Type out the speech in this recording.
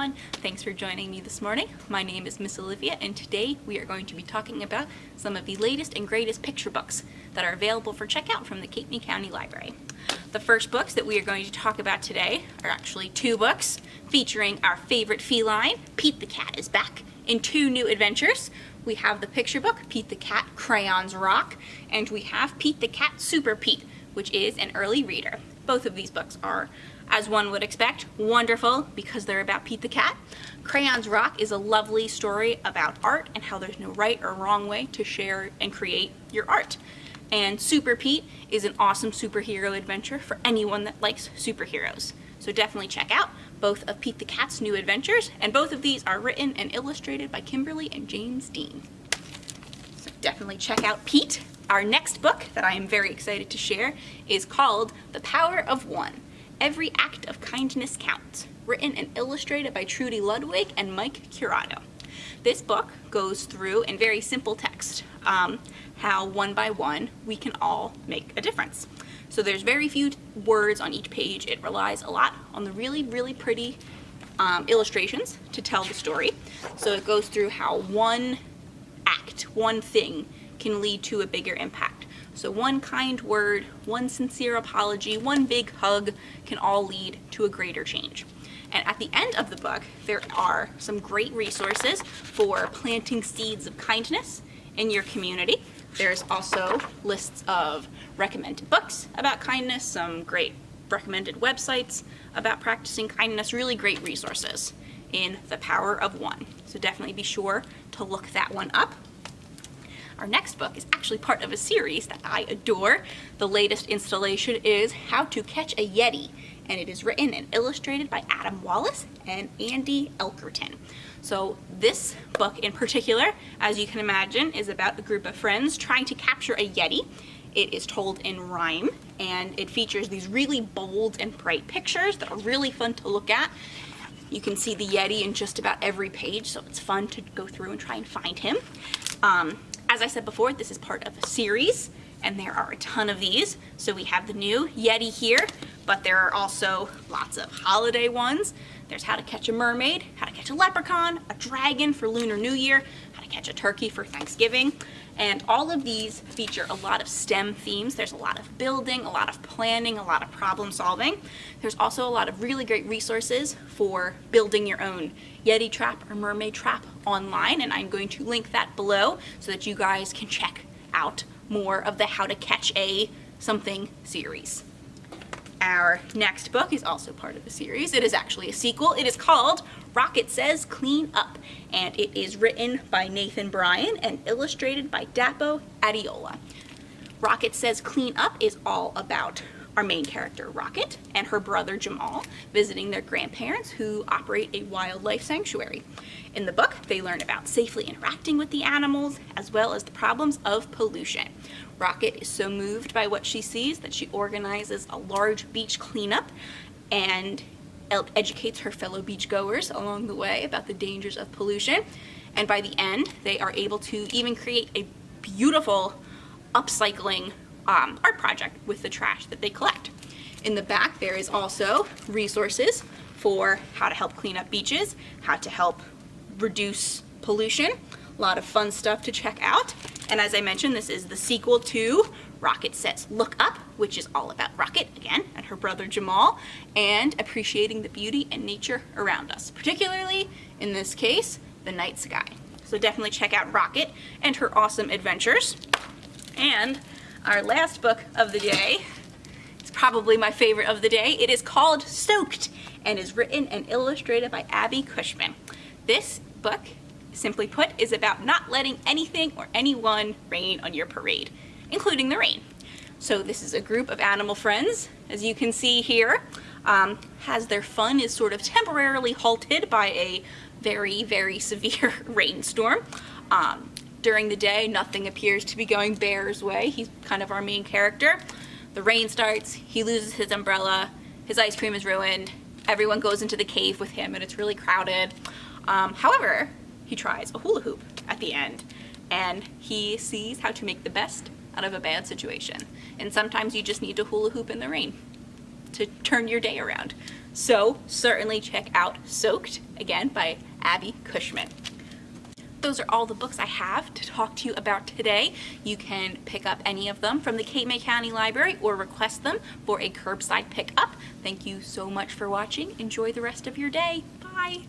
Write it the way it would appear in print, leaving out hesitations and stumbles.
everyone. Thanks for joining me this morning. My name is Miss Olivia, and today we are going to be talking about some of the latest and greatest picture books that are available for checkout from the Cape May County Library. The first books that we are going to talk about today are actually two books featuring our favorite feline, Pete the Cat is back, in two new adventures. We have the picture book, Pete the Cat, Crayons Rock, and we have Pete the Cat, Super Pete, which is an early reader. Both of these books are, as one would expect, wonderful because they're about Pete the Cat. Crayons Rock is a lovely story about art and how there's no right or wrong way to share and create your art. And Super Pete is an awesome superhero adventure for anyone that likes superheroes. So definitely check out both of Pete the Cat's new adventures, and both of these are written and illustrated by Kimberly and James Dean. So definitely check out Pete. Our next book that I am very excited to share is called The Power of One. Every Act of Kindness Counts, written and illustrated by Trudy Ludwig and Mike Curato. This book goes through in very simple text how one by one we can all make a difference. So there's very few words on each page. It relies a lot on the really, really pretty illustrations to tell the story. So it goes through how one act, one thing, can lead to a bigger impact. So one kind word, one sincere apology, one big hug can all lead to a greater change. And at the end of the book, there are some great resources for planting seeds of kindness in your community. There's also lists of recommended books about kindness, some great recommended websites about practicing kindness, really great resources in The Power of One. So definitely be sure to look that one up. Our next book is actually part of a series that I adore. The latest installation is How to Catch a Yeti, and it is written and illustrated by Adam Wallace and Andy Elkerton. So this book in particular, as you can imagine, is about a group of friends trying to capture a Yeti. It is told in rhyme, and it features these really bold and bright pictures that are really fun to look at. You can see the Yeti in just about every page, so it's fun to go through and try and find him. As I said before, this is part of a series, and there are a ton of these. So we have the new Yeti here, but there are also lots of holiday ones. There's How to Catch a Mermaid, How to Catch a Leprechaun, a Dragon for Lunar New Year, How to Catch a Turkey for Thanksgiving. And all of these feature a lot of STEM themes. There's a lot of building, a lot of planning, a lot of problem solving. There's also a lot of really great resources for building your own Yeti trap or mermaid trap online, and I'm going to link that below so that you guys can check out more of the How to Catch a Something series. Our next book is also part of the series. It is actually a sequel. It is called Rocket Says Clean Up, and it is written by Nathan Bryon and illustrated by Dapo Adeola. Rocket Says Clean Up is all about our main character, Rocket, and her brother, Jamal, visiting their grandparents who operate a wildlife sanctuary. In the book, they learn about safely interacting with the animals, as well as the problems of pollution. Rocket is so moved by what she sees that she organizes a large beach cleanup and educates her fellow beachgoers along the way about the dangers of pollution. And by the end, they are able to even create a beautiful upcycling art project with the trash that they collect. In the back, there is also resources for how to help clean up beaches, how to help reduce pollution, a lot of fun stuff to check out. And as I mentioned, this is the sequel to Rocket Says Look Up, which is all about Rocket, again, and her brother Jamal, and appreciating the beauty and nature around us, particularly, in this case, the night sky. So definitely check out Rocket and her awesome adventures. And our last book of the day is probably my favorite of the day. It is called Soaked and is written and illustrated by Abi Cushman. This book, simply put, is about not letting anything or anyone rain on your parade, including the rain. So this is a group of animal friends, as you can see here, has their fun is sort of temporarily halted by a very, very severe rainstorm. During the day, nothing appears to be going Bear's way. He's kind of our main character. The rain starts, he loses his umbrella, his ice cream is ruined, everyone goes into the cave with him and it's really crowded. However, he tries a hula hoop at the end, and he sees how to make the best out of a bad situation. And sometimes you just need to hula hoop in the rain. to turn your day around. So certainly check out Soaked, again by Abi Cushman. Those are all the books I have to talk to you about today. You can pick up any of them from the Cape May County Library or request them for a curbside pickup. Thank you so much for watching. Enjoy the rest of your day. Bye.